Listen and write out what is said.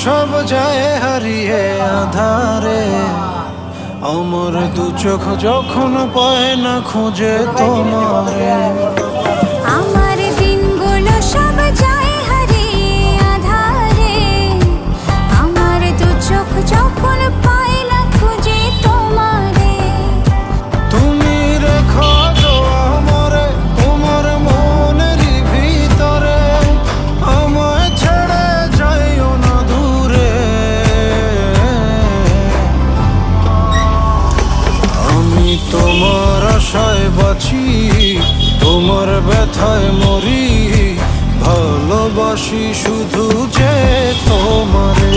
সব যায় হারিয়ে আধারে, আমার দু চোখ যখন পায় না খুঁজে তোমারে। আমার দিনগুলো সব যায় হারিয়ে আঁধারে, আমার দু চোখ যখন পায় না খুঁজে তোমারে। তুমি রেখো গো আমারে তোমার মনেরই ভিতরে, আমায় ছেড়ে যাইও না দূরে। আমি তোমার আশায় বাঁচি, তোমার ব্যথায় মরি, ভালোবাসি শুধু যে তোমারে।